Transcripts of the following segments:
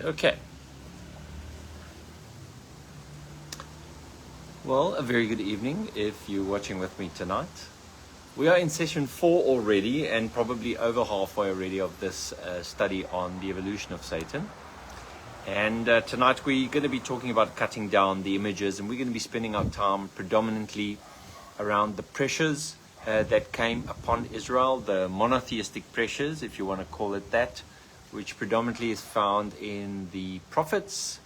Okay. Well, a very good evening if you're watching with me tonight. We are in session 4 already and probably over halfway already of this study on the evolution of Satan. And tonight we're going to be talking about cutting down the images, and we're going to be spending our time predominantly around the pressures that came upon Israel, the monotheistic pressures, if you want to call it that, which predominantly is found in the prophets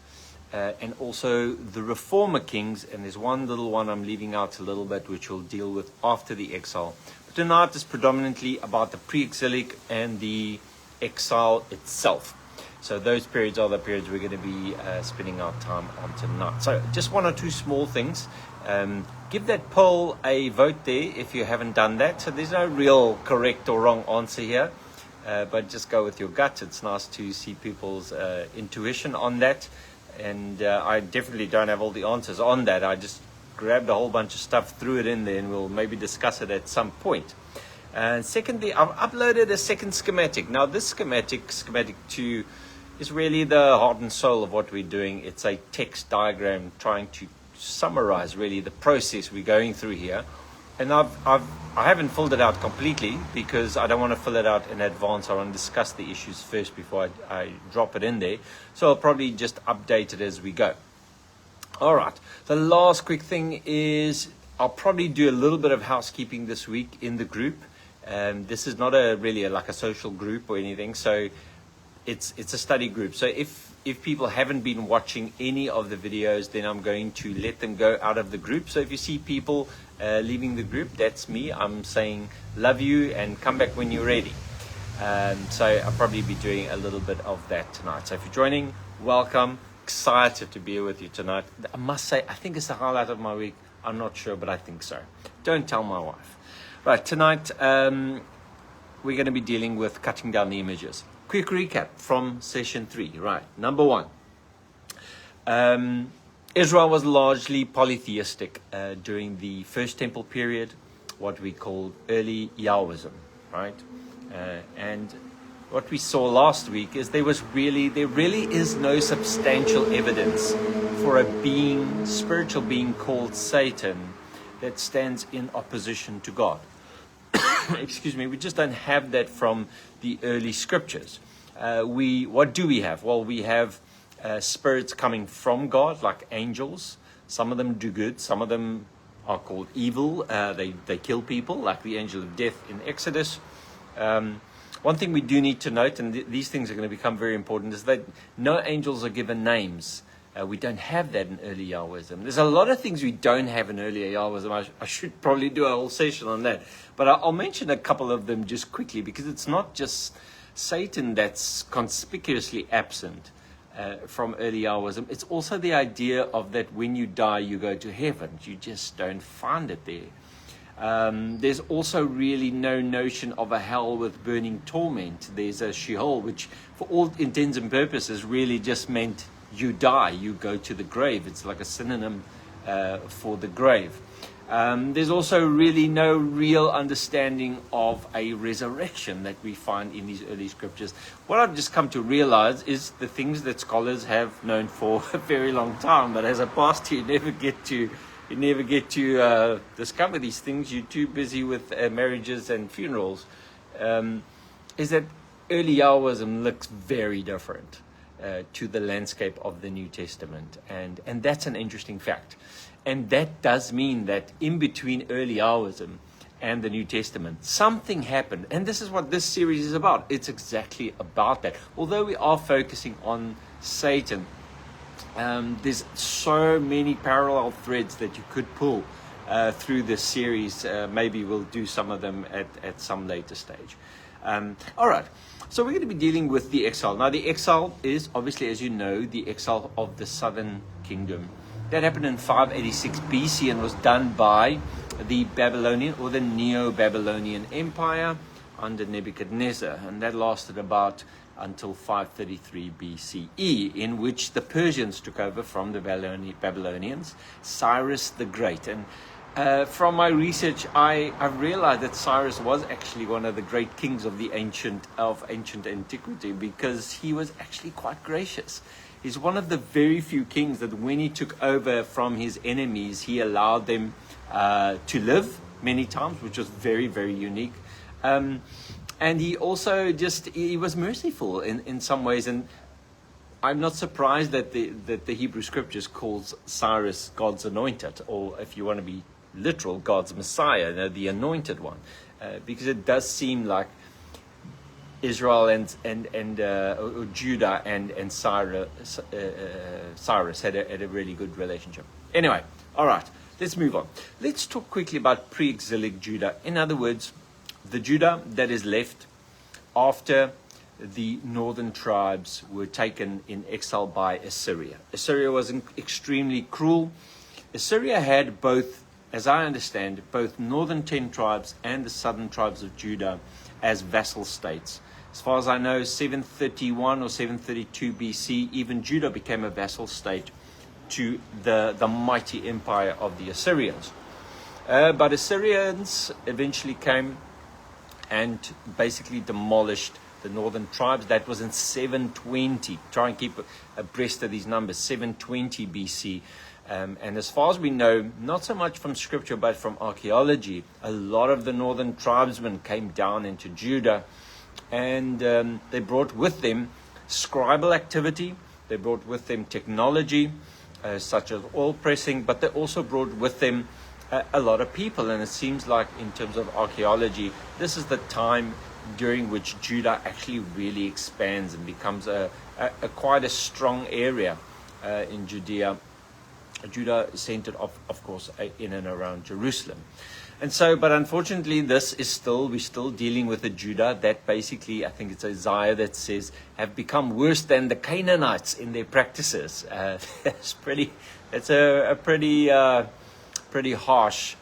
and also the reformer kings. And there's one little one I'm leaving out a little bit, which we'll deal with after the exile. But tonight is predominantly about the pre-exilic and the exile itself. So those periods are the periods we're going to be spending our time on tonight. So just one or two small things. Give that poll a vote there if you haven't done that. So there's no real correct or wrong answer here. But just go with your gut. It's nice to see people's intuition on that. And I definitely don't have all the answers on that. I just grabbed a whole bunch of stuff, threw it in there, and we'll maybe discuss it at some point. And secondly, I've uploaded a second schematic. Now this schematic 2, is really the heart and soul of what we're doing. It's a text diagram trying to summarize really the process we're going through here. And I haven't filled it out completely because I don't want to fill it out in advance. I want to discuss the issues first before I drop it in there. So I'll probably just update it as we go. All right. The last quick thing is I'll probably do a little bit of housekeeping this week in the group. This is not really like a social group or anything. So it's a study group. So if people haven't been watching any of the videos, then I'm going to let them go out of the group. So if you see people leaving the group, that's me. I'm saying love you and come back when you're ready. So I'll probably be doing a little bit of that tonight. So if you're joining, welcome. Excited to be here with you tonight. I must say, I think it's the highlight of my week. I'm not sure, but I think so. Don't tell my wife. Right, tonight we're going to be dealing with cutting down the images. Quick recap from session 3. Right, number 1. Israel was largely polytheistic during the First Temple period, what we call early Yahwism, right? And what we saw last week is there really is no substantial evidence for a spiritual being called Satan that stands in opposition to God. Excuse me, we just don't have that from the early scriptures. What do we have? Well, we have spirits coming from God, like angels. Some of them do good. Some of them are called evil. They kill people, like the angel of death in Exodus. One thing we do need to note, and these things are going to become very important, is that no angels are given names. We don't have that in early Yahwism. There's a lot of things we don't have in earlier Yahwism. I should probably do a whole session on that. But I'll mention a couple of them just quickly, because it's not just Satan that's conspicuously absent from early Yahwism. It's also the idea of that when you die, you go to heaven. You just don't find it there. There's also really no notion of a hell with burning torment. There's a Sheol, which for all intents and purposes really just meant you die, you go to the grave. It's like a synonym for the grave. There's also really no real understanding of a resurrection that we find in these early scriptures. What I've just come to realize is the things that scholars have known for a very long time, but as a pastor you never get to discover these things. You're too busy with marriages and funerals. Is that early Yahwism looks very different to the landscape of the New Testament, and that's an interesting fact. And that does mean that in between early Yahwism and the New Testament, something happened, and this is what this series is about. It's exactly about that. Although we are focusing on Satan, there's so many parallel threads that you could pull through this series. Maybe we'll do some of them at some later stage. All right. So we're going to be dealing with the exile. Now, the exile is obviously, as you know, the exile of the southern kingdom. That happened in 586 BC and was done by the Babylonian or the Neo-Babylonian Empire under Nebuchadnezzar. And that lasted about until 533 BCE, in which the Persians took over from the Babylonians, Cyrus the Great. And From my research, I've realized that Cyrus was actually one of the great kings of the ancient antiquity, because he was actually quite gracious. He's one of the very few kings that when he took over from his enemies, he allowed them to live many times, which was very, very unique. And he also he was merciful in some ways. And I'm not surprised that the Hebrew scriptures calls Cyrus God's anointed, or if you want to be literal, God's Messiah, the anointed one, because it does seem like Israel and Judah and Cyrus had a really good relationship. Anyway, all right, let's move on. Let's talk quickly about pre-exilic Judah. In other words, the Judah that is left after the northern tribes were taken in exile by Assyria. Assyria was extremely cruel. Assyria had both, as I understand, both northern 10 tribes and the southern tribes of Judah as vassal states. As far as I know, 731 or 732 BC, even Judah became a vassal state to the mighty empire of the Assyrians. But Assyrians eventually came and basically demolished the northern tribes. That was in 720. Try and keep abreast of these numbers, 720 BC. And as far as we know, not so much from scripture, but from archaeology, a lot of the northern tribesmen came down into Judah, and they brought with them scribal activity. They brought with them technology, such as oil pressing, but they also brought with them a lot of people. And it seems like in terms of archaeology, this is the time during which Judah actually really expands and becomes a quite a strong area in Judea. Judah centered, of course, in and around Jerusalem. And so, but unfortunately, we're still dealing with a Judah that basically, I think it's Isaiah that says, have become worse than the Canaanites in their practices. That's a pretty harsh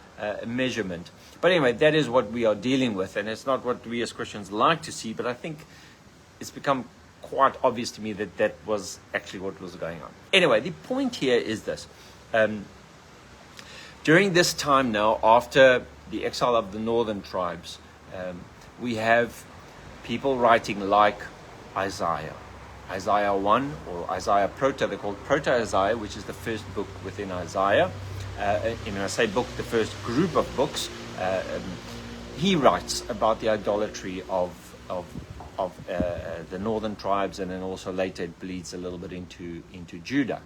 measurement. But anyway, that is what we are dealing with, and it's not what we as Christians like to see, but I think it's become quite obvious to me that that was actually what was going on. Anyway, the point here is this. During this time now, after the exile of the northern tribes, we have people writing like Isaiah. Isaiah 1, or Isaiah Proto, they're called Proto-Isaiah, which is the first book within Isaiah. When I say book, the first group of books, he writes about the idolatry of the northern tribes, and then also later it bleeds a little bit into Judah.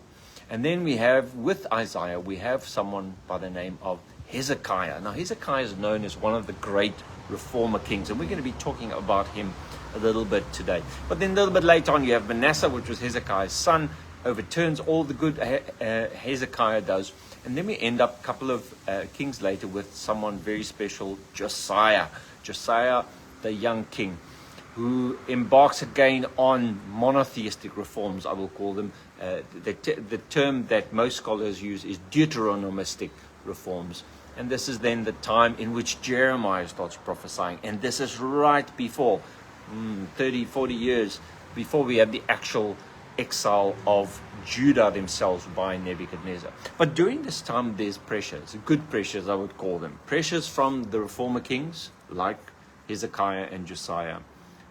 And then we have, with Isaiah, we have someone by the name of Hezekiah. Now, Hezekiah is known as one of the great reformer kings, and we're going to be talking about him a little bit today. But then a little bit later on, you have Manasseh, which was Hezekiah's son, overturns all the good Hezekiah does. And then we end up a couple of kings later with someone very special, Josiah. Josiah, the young king, who embarks again on monotheistic reforms, I will call them. The term that most scholars use is Deuteronomistic reforms. And this is then the time in which Jeremiah starts prophesying. And this is right before, 30, 40 years before we have the actual exile of Judah themselves by Nebuchadnezzar. But during this time, there's pressures, good pressures, I would call them. Pressures from the reformer kings, like Hezekiah and Josiah,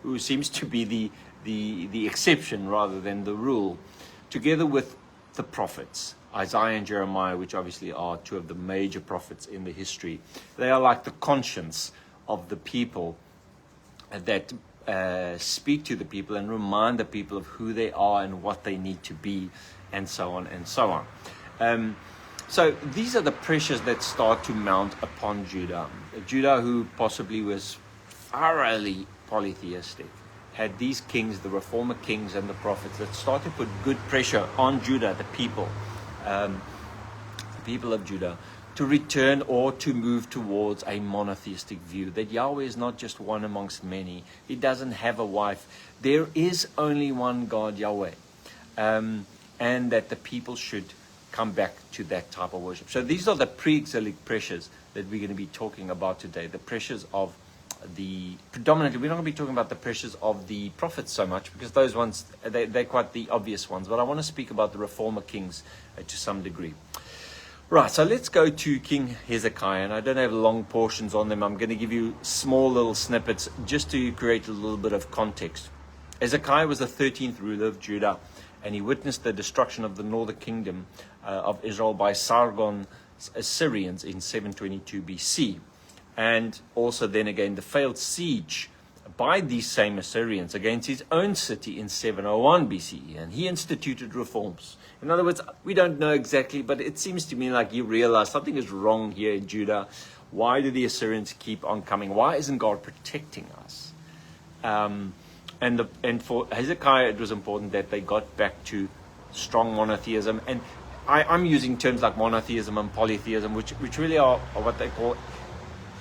who seems to be the exception rather than the rule, together with the prophets, Isaiah and Jeremiah, which obviously are two of the major prophets in the history. They are like the conscience of the people that speak to the people and remind the people of who they are and what they need to be, and so on and so on. So these are the pressures that start to mount upon Judah. Judah, who possibly was thoroughly polytheistic, had these kings, the reformer kings and the prophets, that start to put good pressure on Judah, the people of Judah, to return or to move towards a monotheistic view, that Yahweh is not just one amongst many. He doesn't have a wife. There is only one God, Yahweh, and that the people should come back to that type of worship. So these are the pre-exilic pressures that we're going to be talking about today, the pressures of predominantly, we're not going to be talking about the pressures of the prophets so much, because those ones, they're quite the obvious ones, but I want to speak about the reformer kings to some degree. Right, so let's go to King Hezekiah, and I don't have long portions on them. I'm going to give you small little snippets just to create a little bit of context. Hezekiah was the 13th ruler of Judah, and he witnessed the destruction of the northern kingdom of Israel by Sargon's Assyrians in 722 BC. And also then again the failed siege by these same Assyrians against his own city in 701 BCE. And he instituted reforms. In other words, we don't know exactly, but it seems to me like he realized something is wrong here in Judah. Why do the Assyrians keep on coming? Why isn't God protecting us? And for Hezekiah, it was important that they got back to strong monotheism. And I'm using terms like monotheism and polytheism, which really are what they call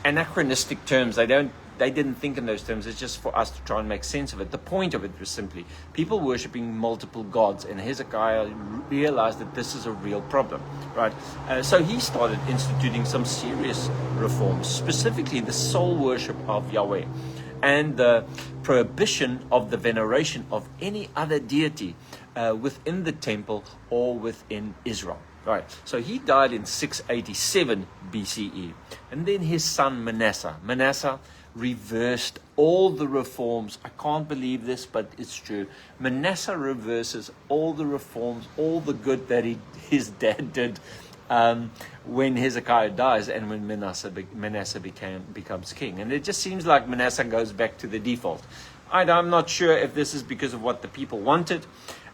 anachronistic terms. They didn't think in those terms. It's just for us to try and make sense of it. The point of it was simply people worshiping multiple gods, and Hezekiah realized that this is a real problem, right? So he started instituting some serious reforms, specifically the sole worship of Yahweh and the prohibition of the veneration of any other deity within the temple or within Israel. Right, so he died in 687 BCE, and then his son Manasseh reversed all the reforms. I can't believe this, but it's true. Manasseh reverses all the reforms, all the good that his dad did when Hezekiah dies and when Manasseh becomes king. And it just seems like Manasseh goes back to the default. I'm not sure if this is because of what the people wanted.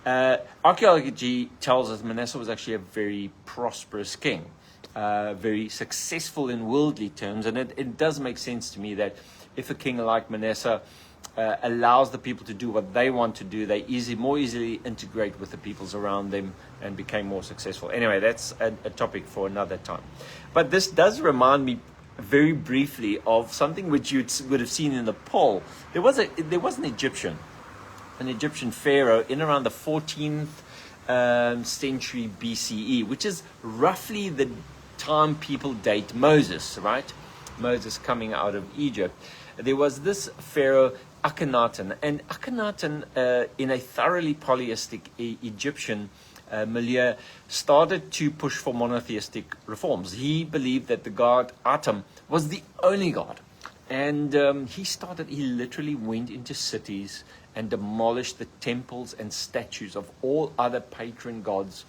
Archaeology tells us Manasseh was actually a very prosperous king, very successful in worldly terms, and it does make sense to me that if a king like Manasseh allows the people to do what they want to do, they more easily integrate with the peoples around them and became more successful. Anyway, that's a topic for another time. But this does remind me very briefly of something which you would have seen in the poll. There was an Egyptian pharaoh in around the 14th century BCE, which is roughly the time people date Moses, right? Moses coming out of Egypt. There was this pharaoh Akhenaten, and Akhenaten, in a thoroughly polytheistic Egyptian milieu, started to push for monotheistic reforms. He believed that the god Atum was the only god. And he literally went into cities and demolished the temples and statues of all other patron gods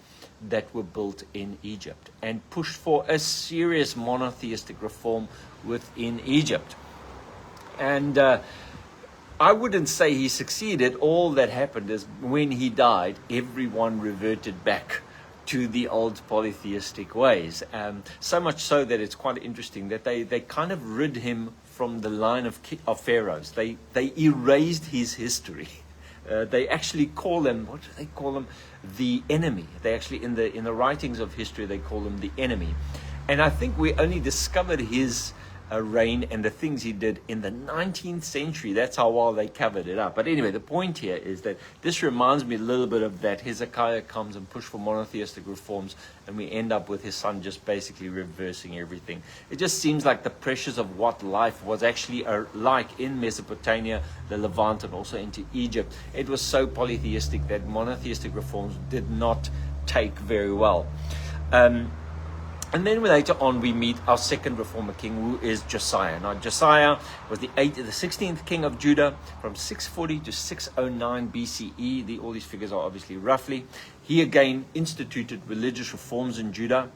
that were built in Egypt and pushed for a serious monotheistic reform within Egypt. And I wouldn't say he succeeded. All that happened is when he died, everyone reverted back to the old polytheistic ways. So much so that it's quite interesting that they kind of rid him from the line of pharaohs. They erased his history. They actually call them, what do they call them? The enemy. They actually, in the writings of history, they call him the enemy. And I think we only discovered his reign and the things he did in the 19th century. That's how well they covered it up. But anyway, the point here is that this reminds me a little bit of that. Hezekiah comes and pushes for monotheistic reforms, and we end up with his son just basically reversing everything. It just seems like the pressures of what life was actually like in Mesopotamia, the Levant, and also into Egypt. It was so polytheistic that monotheistic reforms did not take very well. And then later on, we meet our second reformer king, who is Josiah. Now, Josiah was the 16th king of Judah from 640 to 609 BCE. All these figures are obviously roughly. He again instituted religious reforms in Judah.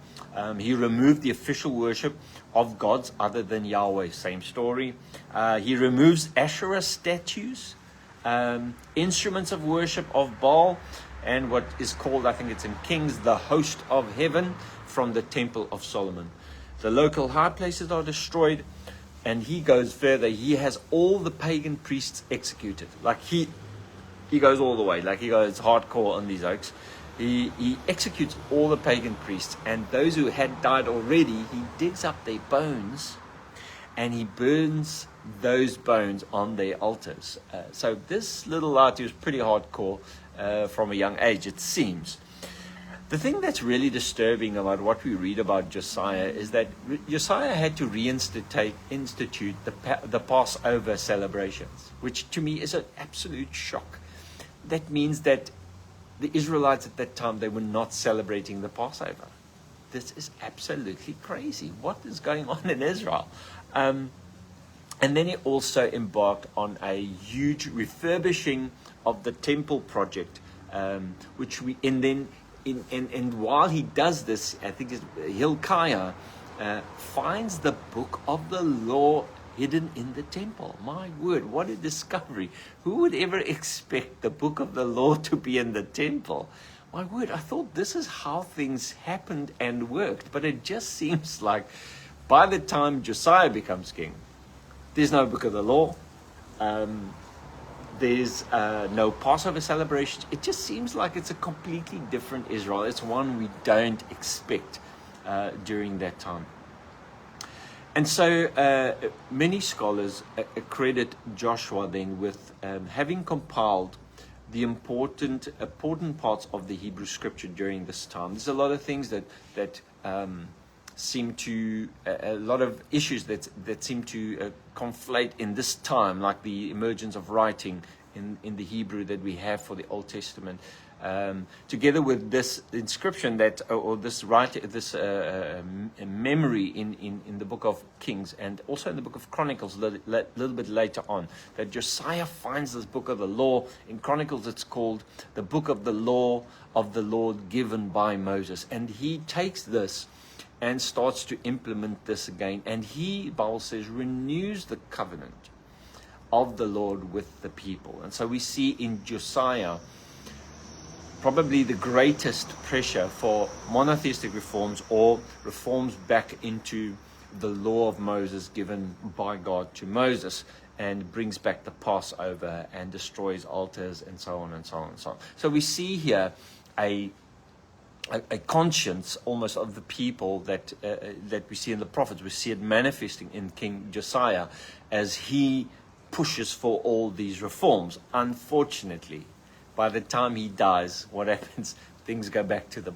He removed the official worship of gods other than Yahweh. Same story. He removes Asherah statues, instruments of worship of Baal, and what is called, I think it's in Kings, the host of heaven, from the temple of Solomon. The local high places are destroyed, and he goes further. He has all the pagan priests executed. Like he goes all the way. Like he goes hardcore on these oaks. He executes all the pagan priests, and those who had died already, he digs up their bones, and he burns those bones on their altars. So this little laddie was pretty hardcore from a young age, it seems. The thing that's really disturbing about what we read about Josiah is that Josiah had to institute the Passover celebrations, which to me is an absolute shock. That means that the Israelites at that time, they were not celebrating the Passover. this is absolutely crazy. What is going on in Israel? And then he also embarked on a huge refurbishing of the temple project, and while he does this, I think it's Hilkiah finds the book of the law hidden in the temple. My word, what a discovery. Who would ever expect the book of the law to be in the temple? My word, I thought this is how things happened and worked, but it just seems like by the time Josiah becomes king, there's no book of the law. There's no Passover celebration. It just seems like it's a completely different Israel. It's one we don't expect during that time. And so many scholars accredit Joshua then with having compiled the important parts of the Hebrew scripture during this time. There's a lot of things that seem to, a lot of issues that seem to conflate in this time, like the emergence of writing in the Hebrew that we have for the Old Testament, together with this inscription or this memory in the book of Kings and also in the book of Chronicles a little bit later on, that Josiah finds this book of the law. In Chronicles it's called the book of the law of the Lord given by Moses, and he takes this and starts to implement this again. And he, Bible says, renews the covenant of the Lord with the people. And so we see in Josiah probably the greatest pressure for monotheistic reforms or reforms back into the law of Moses given by God to Moses, and brings back the Passover and destroys altars and so on and so on and so on. So we see here a conscience almost of the people that we see in the prophets. We see it manifesting in King Josiah as he pushes for all these reforms. Unfortunately, by the time he dies, what happens? Things go back to the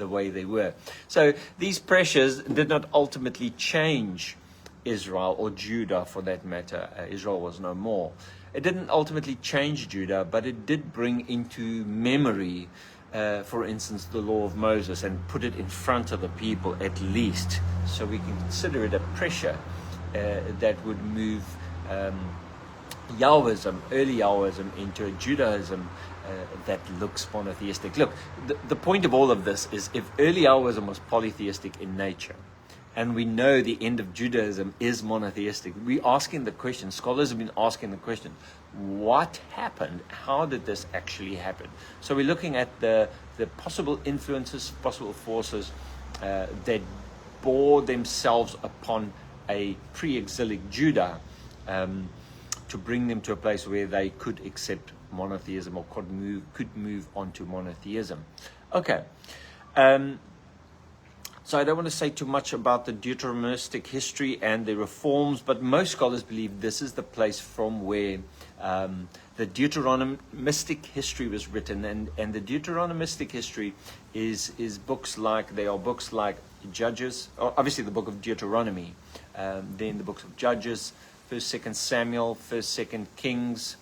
way they were. So these pressures did not ultimately change Israel, or Judah for that matter. Israel was no more. It didn't ultimately change Judah, but it did bring into memory, for instance, the law of Moses, and put it in front of the people at least, so we can consider it a pressure that would move Yahwism, early Yahwism, into a Judaism that looks monotheistic. Look, the point of all of this is, if early Yahwism was polytheistic in nature, and we know the end of Judaism is monotheistic, we're asking the question, scholars have been asking the question, what happened? How did this actually happen? So we're looking at the possible influences, possible forces that bore themselves upon a pre-exilic Judah to bring them to a place where they could accept monotheism, or could move on to monotheism. Okay. So I don't want to say too much about the Deuteronomistic history and the reforms, but most scholars believe this is the place from where the Deuteronomistic history was written. And the Deuteronomistic history is books like Judges, obviously the book of Deuteronomy, then the books of Judges, 1st, 2nd Samuel, 1st, 2nd Kings.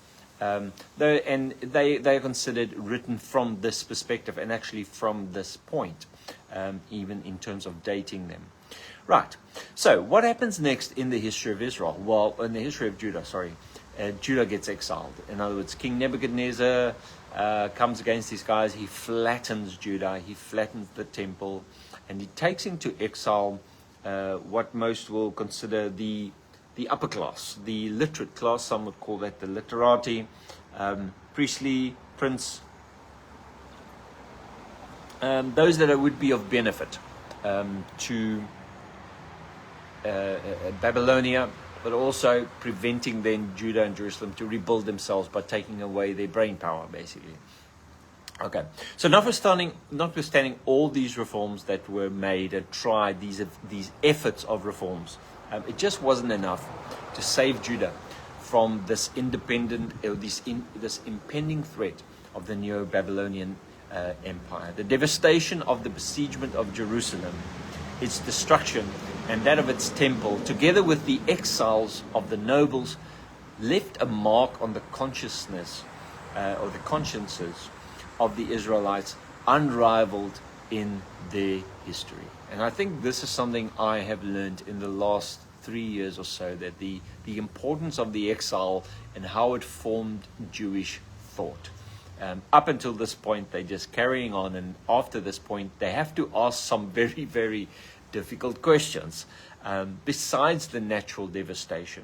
They are considered written from this perspective, and actually from this point, even in terms of dating them. Right. So what happens next in the history of Israel? Well, in the history of Judah, Judah gets exiled. In other words, King Nebuchadnezzar comes against these guys. He flattens Judah. He flattens the temple, and he takes into exile what most will consider the upper class, the literate class. Some would call that the literati, priestly, prince, those that would be of benefit to Babylonia, but also preventing then Judah and Jerusalem to rebuild themselves by taking away their brain power, basically. Okay, so notwithstanding all these reforms that were made and tried, these efforts of reforms, it just wasn't enough to save Judah from this this impending threat of the Neo-Babylonian Empire. The devastation of the besiegement of Jerusalem, its destruction, and that of its temple, together with the exiles of the nobles, left a mark on the consciousness or the consciences of the Israelites, unrivaled in their history. And I think this is something I have learned in the last 3 years or so, that the importance of the exile and how it formed Jewish thought. Up until this point, they're just carrying on, and after this point, they have to ask some very, very difficult questions. Besides the natural devastation,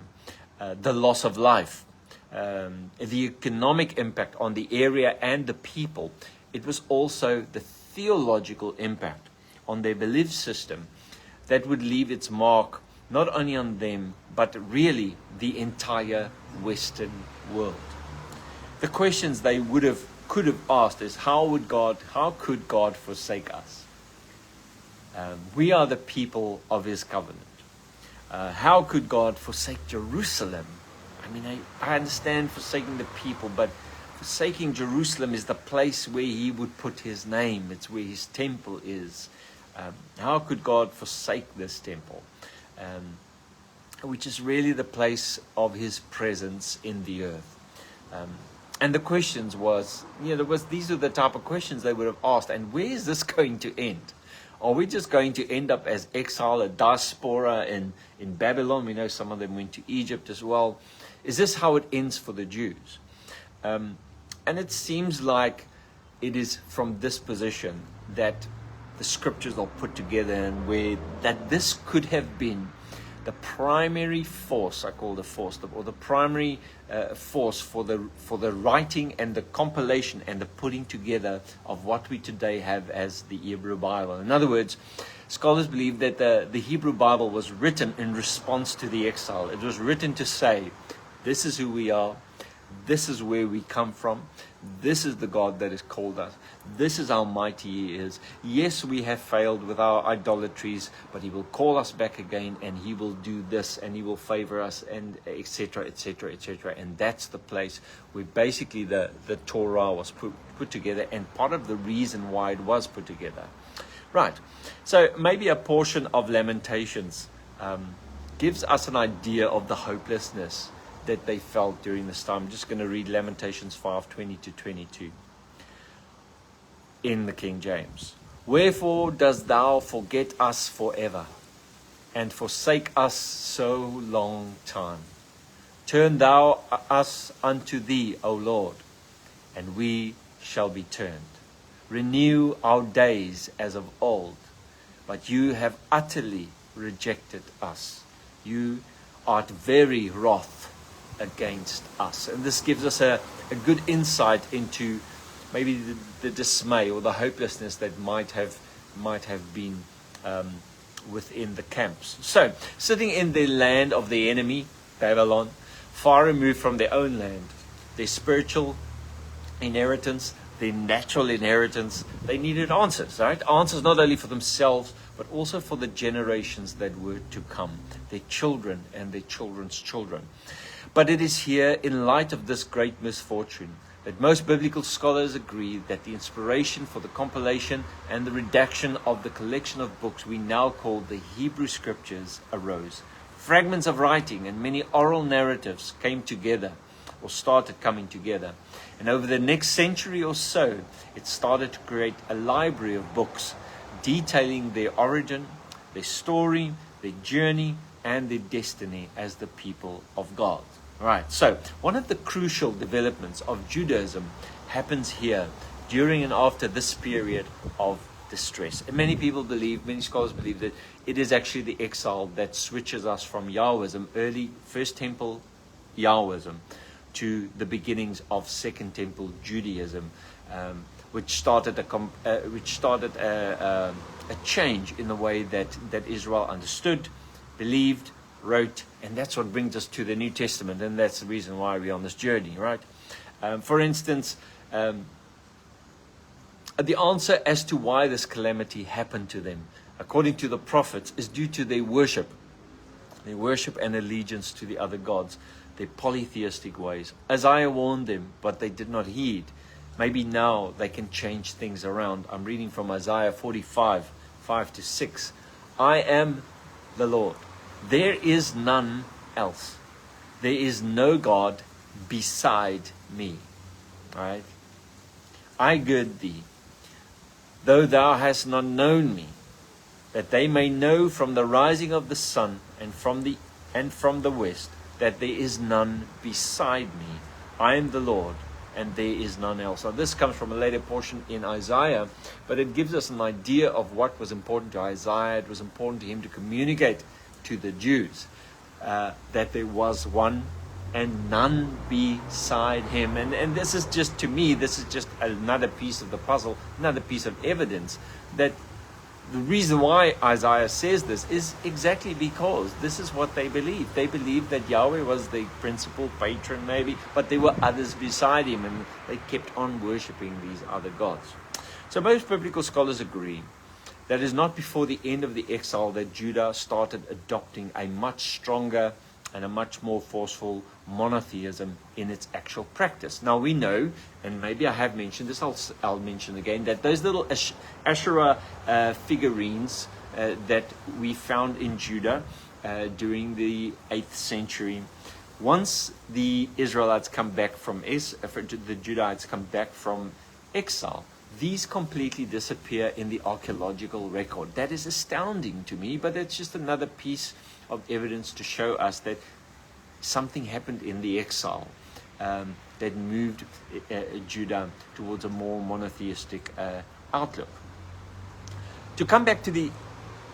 the loss of life, the economic impact on the area and the people, it was also the theological impact on their belief system that would leave its mark not only on them, but really the entire Western world. The questions they could have asked is, how could God forsake us? We are the people of his covenant. How could God forsake Jerusalem? I mean, I understand forsaking the people, but forsaking Jerusalem is the place where he would put his name. It's where his temple is. How could God forsake this temple? Which is really the place of his presence in the earth. And the questions these are the type of questions they would have asked. And where is this going to end? Are we just going to end up as exile, a diaspora in Babylon? We know some of them went to Egypt as well. Is this how it ends for the Jews? And it seems like it is from this position that the scriptures are put together, and where that this could have been the primary force, I call the force, or the primary force for the writing and the compilation and the putting together of what we today have as the Hebrew Bible. In other words, scholars believe that the Hebrew Bible was written in response to the exile. It was written to say, this is who we are, this is where we come from, this is the God that has called us, this is how mighty he is. Yes, we have failed with our idolatries, but he will call us back again, and he will do this, and he will favor us, and etc., etc., etc. And that's the place where basically the Torah was put together, and part of the reason why it was put together. Right, so maybe a portion of Lamentations gives us an idea of the hopelessness that they felt during this time. I'm just going to read Lamentations 5:20-22 in the King James. Wherefore dost thou forget us forever, and forsake us so long time? Turn thou us unto thee, O Lord, and we shall be turned. Renew our days as of old, but you have utterly rejected us. You art very wroth against us. And this gives us a good insight into maybe the dismay or the hopelessness that might have been within the camps. So, sitting in the land of the enemy, Babylon, far removed from their own land, their spiritual inheritance, their natural inheritance, they needed answers, right? Answers not only for themselves, but also for the generations that were to come, their children and their children's children. But it is here, in light of this great misfortune, that most biblical scholars agree that the inspiration for the compilation and the redaction of the collection of books we now call the Hebrew Scriptures arose. Fragments of writing and many oral narratives came together, or started coming together. And over the next century or so, it started to create a library of books detailing their origin, their story, their journey, and their destiny as the people of God. Right, so one of the crucial developments of Judaism happens here during and after this period of distress. And many scholars believe that it is actually the exile that switches us from Yahwism, early First Temple Yahwism, to the beginnings of Second Temple Judaism, which started a change in the way that Israel understood, believed, wrote, and that's what brings us to the New Testament, and that's the reason why we're on this journey, right? For instance, the answer as to why this calamity happened to them, according to the prophets, is due to their worship and allegiance to the other gods, their polytheistic ways. Isaiah warned them, but they did not heed. Maybe now they can change things around. I'm reading from Isaiah 45, 5-6. I am the Lord. There is none else. There is no God beside me. Right? I gird thee, though thou hast not known me. that they may know from the rising of the sun and from the west that there is none beside me. I am the Lord, and there is none else. Now this comes from a later portion in Isaiah, but it gives us an idea of what was important to Isaiah. It was important to him to communicate to the Jews that there was one and none beside him. And this is just, to me, this is just another piece of the puzzle, another piece of evidence that the reason why Isaiah says this is exactly because this is what they believed. They believed that Yahweh was the principal patron maybe, but there were others beside him, and they kept on worshipping these other gods. So most biblical scholars agree that it is not before the end of the exile that Judah started adopting a much stronger and a much more forceful monotheism in its actual practice. Now we know, and maybe I have mentioned this, I'll mention again, that those little Asherah figurines that we found in Judah during the 8th century, once the Israelites come back from the Judahites come back from exile, these completely disappear in the archaeological record. That is astounding to me, but it's just another piece of evidence to show us that something happened in the exile that moved Judah towards a more monotheistic outlook. To come back to the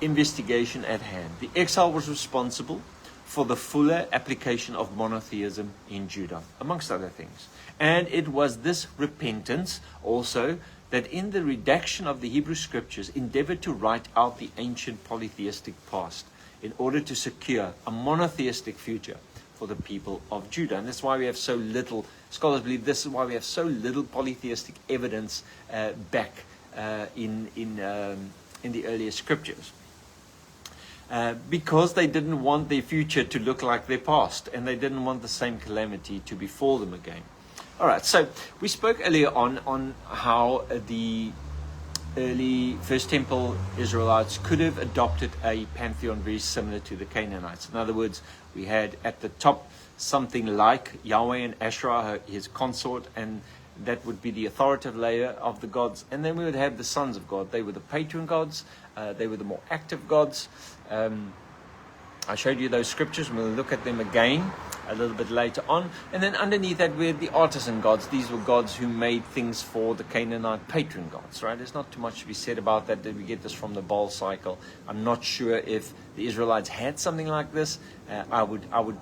investigation at hand, the exile was responsible for the fuller application of monotheism in Judah, amongst other things. And it was this repentance also that in the redaction of the Hebrew scriptures endeavored to write out the ancient polytheistic past in order to secure a monotheistic future for the people of Judah. And that's why we have so little, scholars believe this is why we have so little polytheistic evidence back in the earlier scriptures. Because they didn't want their future to look like their past, and they didn't want the same calamity to befall them again. All right, so we spoke earlier on how the early First Temple Israelites could have adopted a pantheon very similar to the Canaanites. In other words, we had at the top something like Yahweh and Asherah, his consort, and that would be the authoritative layer of the gods. And then we would have the sons of God. They were the patron gods. They were the more active gods. I showed you those scriptures. We'll look at them again a little bit later on. And then underneath that were the artisan gods. These were gods who made things for the Canaanite patron gods, right? There's not too much to be said about that. Did we get this from the Baal cycle? I'm not sure if the Israelites had something like this. I would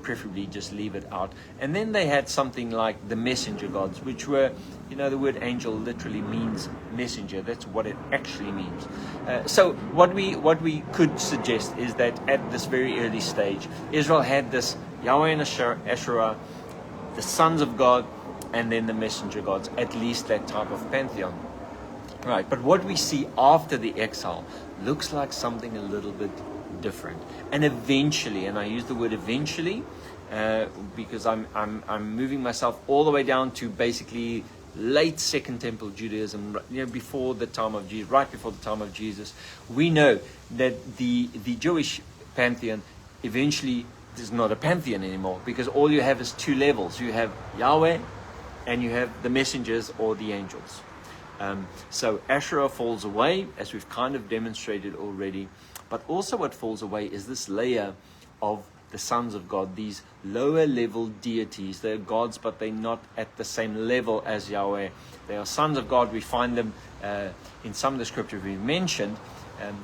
preferably just leave it out. And then they had something like the messenger gods, which were, the word angel literally means messenger. That's what it actually means. So what we could suggest is that at this very early stage, Israel had this Yahweh and Asherah, the sons of God, and then the messenger gods, at least that type of pantheon. Right, but what we see after the exile looks like something a little bit different. And eventually, and I use the word eventually because I'm moving myself all the way down to basically late Second Temple Judaism, before the time of Jesus, right before the time of Jesus. We know that the Jewish pantheon eventually is not a pantheon anymore, because all you have is two levels. You have Yahweh and you have the messengers or the angels. So Asherah falls away, as we've kind of demonstrated already. But also what falls away is this layer of the sons of God, these lower level deities. They're gods, but they're not at the same level as Yahweh. They are sons of God. We find them in some of the scriptures we've mentioned.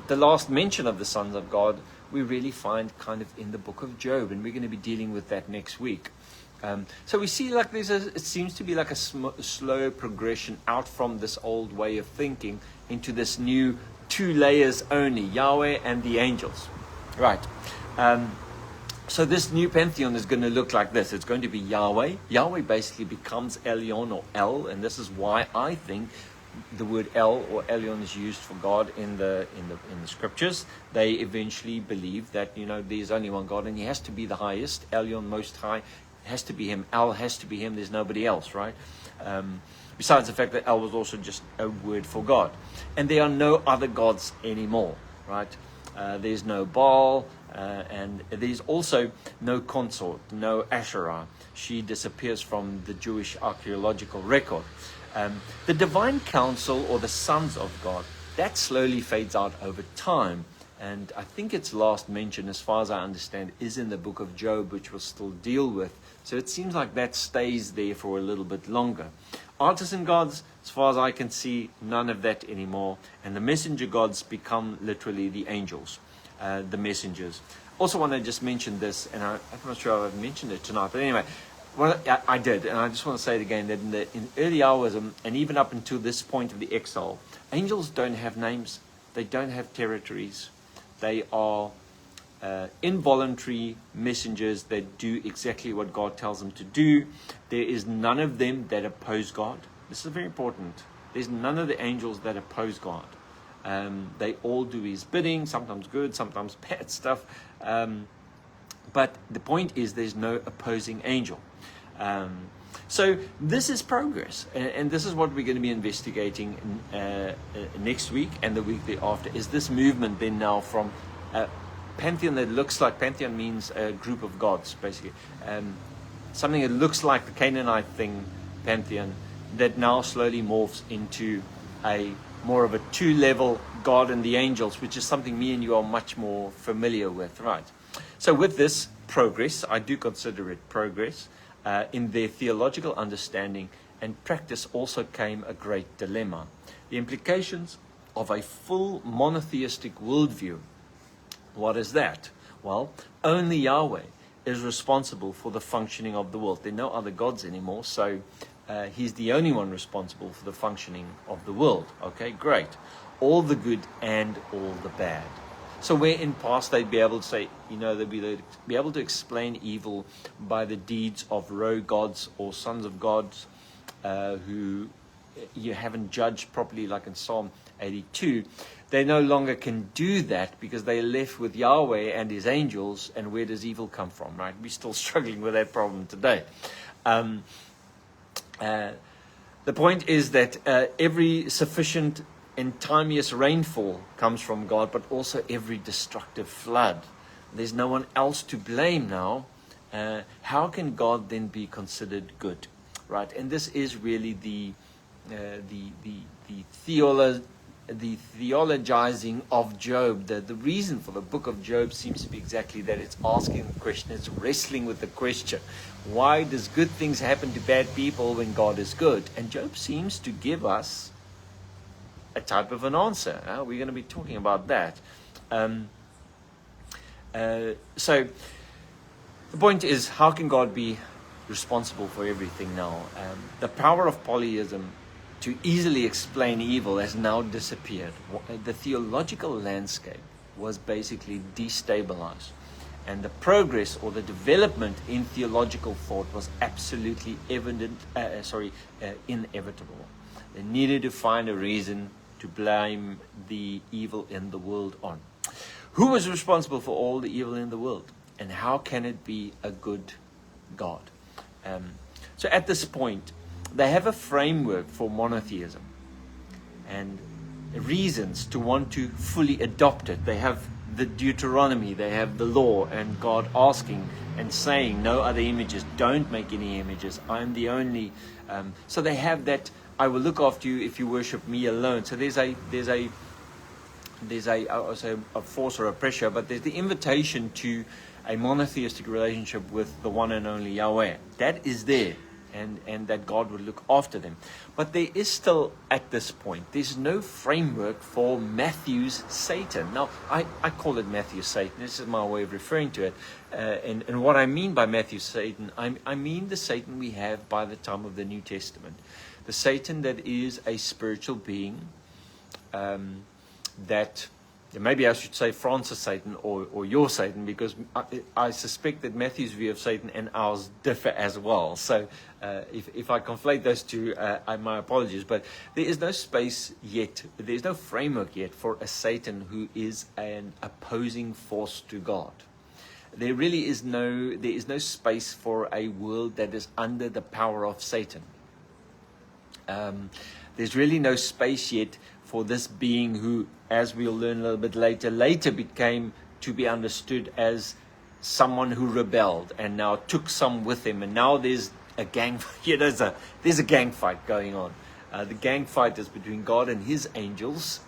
The last mention of the sons of God we really find kind of in the book of Job, and we're going to be dealing with that next week. So we see like it seems to be like a slow progression out from this old way of thinking into this new two layers only, Yahweh and the angels. Right. So this new pantheon is going to look like this. It's going to be Yahweh. Yahweh basically becomes Elyon or El, and this is why I think the word El or Elyon is used for God in the scriptures. They eventually believe that there's only one God, and He has to be the highest. Elyon, most high, has to be Him. El has to be Him. There's nobody else, right? Besides the fact that El was also just a word for God, and there are no other gods anymore, right? There's no Baal, and there's also no consort, no Asherah. She disappears from the Jewish archaeological record. The divine council, or the sons of God, that slowly fades out over time. And I think its last mention, as far as I understand, is in the book of Job, which we'll still deal with. So it seems like that stays there for a little bit longer. Artisan gods, as far as I can see, none of that anymore. And the messenger gods become literally the angels, the messengers. Also want to just mention this, and I'm not sure I've mentioned it tonight, but anyway, well, I did, and I just want to say it again, that in early Yahwism, and even up until this point of the exile, angels don't have names, they don't have territories. They are involuntary messengers that do exactly what God tells them to do. There is none of them that oppose God. This is very important. There's none of the angels that oppose God. They all do His bidding, sometimes good, sometimes bad stuff. But the point is there's no opposing angel. So this is progress, and this is what we're going to be investigating next week and the week thereafter. Is this movement then now from a pantheon that looks like, pantheon means a group of gods, basically, something that looks like the Canaanite thing, pantheon, that now slowly morphs into a more of a two-level God and the angels, which is something me and you are much more familiar with, right? So with this progress, I do consider it progress. In their theological understanding and practice also came a great dilemma. The implications of a full monotheistic worldview. What is that? Well, only Yahweh is responsible for the functioning of the world. There are no other gods anymore, so He's the only one responsible for the functioning of the world. Okay, great. All the good and all the bad. So where in past they'd be able to say, they'd be able to explain evil by the deeds of rogue gods or sons of gods who you haven't judged properly, like in Psalm 82, they no longer can do that because they're left with Yahweh and His angels, and where does evil come from, right? We're still struggling with that problem today. The point is that every sufficient and timeous rainfall comes from God, but also every destructive flood. There's no one else to blame now. How can God then be considered good, right? And this is really the theologizing of Job. The reason for the book of Job seems to be exactly that. It's asking the question, it's wrestling with the question. Why does good things happen to bad people when God is good? And Job seems to give us a type of an answer. We're going to be talking about that. So the point is, how can God be responsible for everything now? The power of polytheism to easily explain evil has now disappeared. The theological landscape was basically destabilized, and the progress or the development in theological thought was absolutely inevitable. They needed to find a reason to blame the evil in the world on. Who was responsible for all the evil in the world? And how can it be a good God? So at this point, they have a framework for monotheism and reasons to want to fully adopt it. They have the Deuteronomy, they have the law, and God asking and saying, no other images, don't make any images, I'm the only. So they have that, I will look after you if you worship me alone. So there's a I would say a force or a pressure, but there's the invitation to a monotheistic relationship with the one and only Yahweh. That is there, and that God would look after them. But there is still, at this point, there's no framework for Matthew's Satan. Now, I call it Matthew's Satan. This is my way of referring to it. And what I mean by Matthew's Satan, I mean the Satan we have by the time of the New Testament. The Satan that is a spiritual being, that maybe I should say Francis Satan or your Satan, because I suspect that Matthew's view of Satan and ours differ as well. So if I conflate those two, my apologies. But there is no space yet, there's no framework yet for a Satan who is an opposing force to God. There really is no space for a world that is under the power of Satan. There's really no space yet for this being who, as we'll learn a little bit later became to be understood as someone who rebelled and now took some with him. And now there's a gang, there's a gang fight going on. The gang fight is between God and His angels,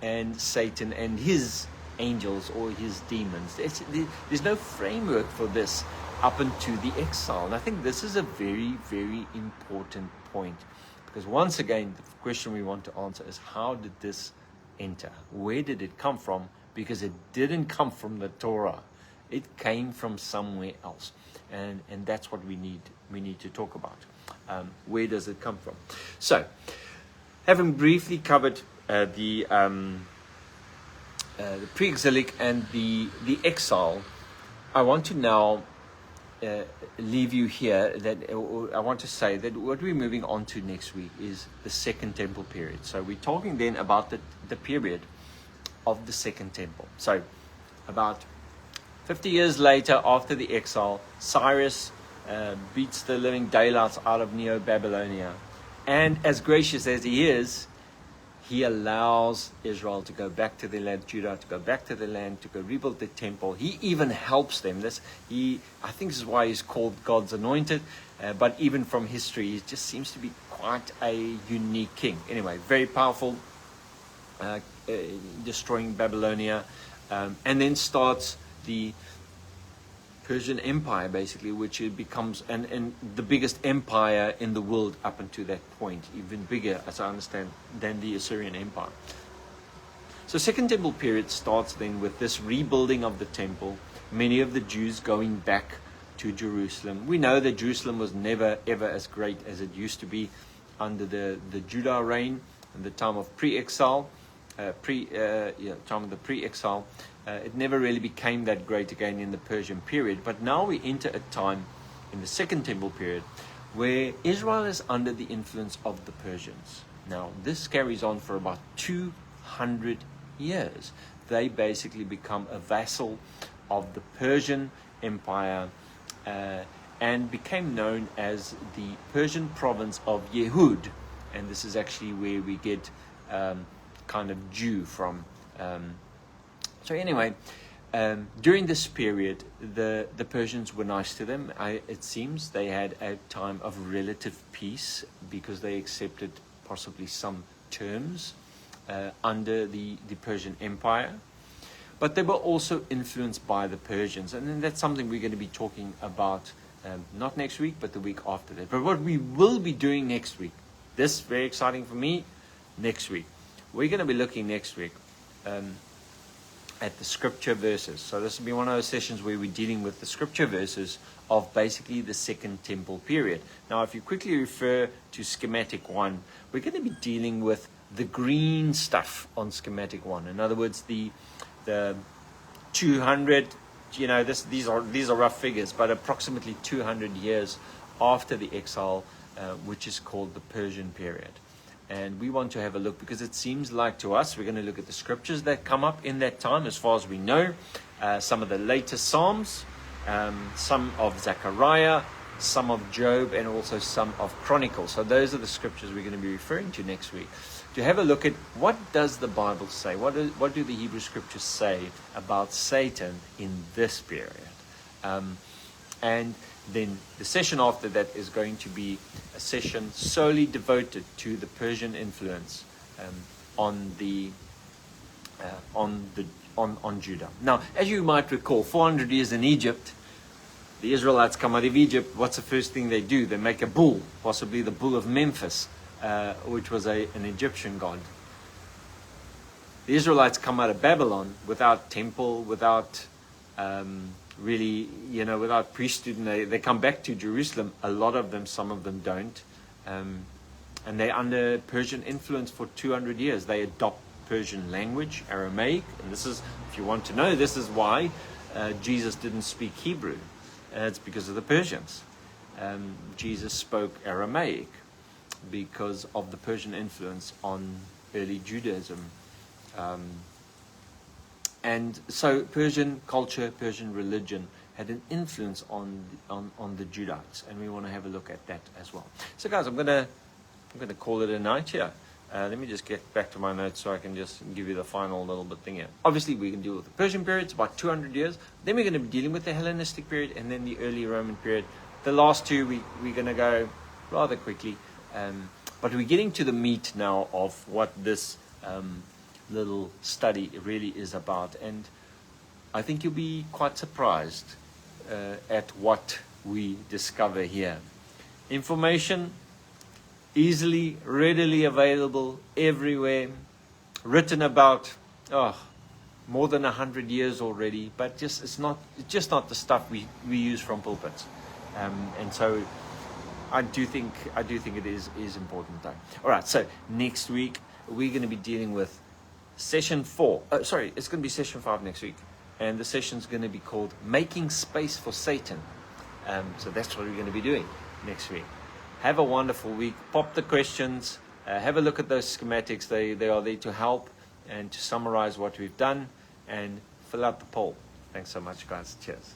and Satan and his angels or his demons. There's no framework for this up into the exile. And I think this is a very, very important point, because once again, the question we want to answer is, how did this enter? Where did it come from? Because it didn't come from the Torah. It came from somewhere else. And that's what we need to talk about. Where does it come from? So, having briefly covered the pre-exilic and the exile, I want to now leave you here that I want to say that what we're moving on to next week is the Second Temple period. So we're talking then about the period of the Second Temple. So about 50 years later, after the exile, Cyrus beats the living daylights out of Babylonia, and as gracious as he is, he allows Israel to go back to their land, Judah to go back to their land, to go rebuild the temple. He even helps them. I think this is why he's called God's anointed. But even from history, he just seems to be quite a unique king. Anyway, very powerful, destroying Babylonia, and then starts the Persian Empire, basically, which it becomes and the biggest empire in the world up until that point, even bigger, as I understand, than the Assyrian Empire. So Second Temple period starts then with this rebuilding of the temple, many of the Jews going back to Jerusalem. We know that Jerusalem was never ever as great as it used to be under the Judah reign in the time of pre-exile, time of the pre-exile. It never really became that great again in the Persian period. But now we enter a time in the Second Temple period where Israel is under the influence of the Persians. Now, this carries on for about 200 years. They basically become a vassal of the Persian Empire and became known as the Persian province of Yehud. And this is actually where we get kind of Jew from. So anyway, during this period, the Persians were nice to them. It seems they had a time of relative peace because they accepted possibly some terms under the Persian Empire. But they were also influenced by the Persians. And then that's something we're going to be talking about, not next week, but the week after that. But what we will be doing next week, this is very exciting for me, next week. We're going to be looking next week at the scripture verses. So this will be one of those sessions where we're dealing with the scripture verses of basically the Second Temple period. Now, if you quickly refer to schematic 1, we're going to be dealing with the green stuff on schematic 1. In other words, the 200, these are rough figures, but approximately 200 years after the exile, which is called the Persian period. And we want to have a look because it seems like to us, we're going to look at the scriptures that come up in that time, as far as we know, some of the later Psalms, some of Zechariah, some of Job, and also some of Chronicles. So those are the scriptures we're going to be referring to next week, to have a look at what does the Bible say, what do the Hebrew scriptures say about Satan in this period. And then the session after that is going to be a session solely devoted to the Persian influence on Judah. Now, as you might recall, 400 years in Egypt, the Israelites come out of Egypt. What's the first thing they do? They make a bull, possibly the bull of Memphis, which was an Egyptian god. The Israelites come out of Babylon without temple, without really, without priesthood, and they come back to Jerusalem. A lot of them, some of them don't. And they're under Persian influence for 200 years. They adopt Persian language, Aramaic. And this is, if you want to know, this is why Jesus didn't speak Hebrew. It's because of the Persians. Jesus spoke Aramaic because of the Persian influence on early Judaism. And so Persian culture, Persian religion had an influence on the Judites, and we want to have a look at that as well. So guys, I'm gonna call it a night here. Let me just get back to my notes so I can just give you the final little bit thing here. Obviously, we can deal with the Persian period, it's about 200 years. Then we're going to be dealing with the Hellenistic period and then the early Roman period. The last two, we're going to go rather quickly. But we're getting to the meat now of what this little study really is about. And I think you'll be quite surprised at what we discover here. Information easily, readily available everywhere, written about more than 100 years already, but it's just not the stuff we use from pulpits. And so I do think it is important though. All right, so next week we're going to be dealing with session 4. Sorry, it's going to be session 5 next week, and the session's going to be called Making Space for Satan. So that's what we're going to be doing next week. Have a wonderful week. Pop the questions. Have a look at those schematics. They are there to help and to summarize what we've done, and fill out the poll. Thanks so much, guys. Cheers.